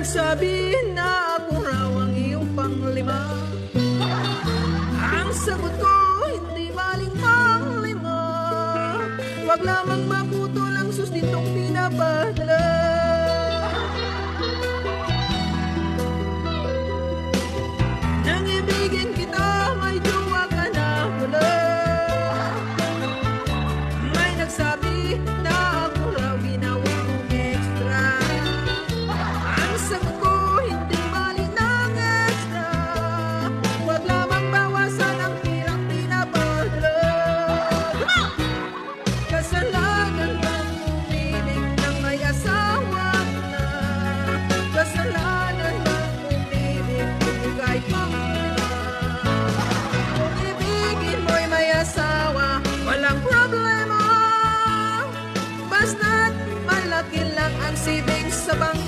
nagsabi na ako raw ang iyong panglima. Ang sagot ko, hindi maling panglima. Huwag lamang maputol ang sustintong pinapadala. Nang ibigin kita, may jowa ka na pala. May nagsabi na ako raw ginawa mong extra. Ang sagot ko, hindi bali ng extra. Huwag lamang bawasan ang pirang pinapadala. Kasalanan bang umiling ng may asawa na? Kasalanan bang umiling kung kahit panglima? Kung ibigin mo'y may asawa, walang problema. Basta't malaki lang ang savings sa bangko.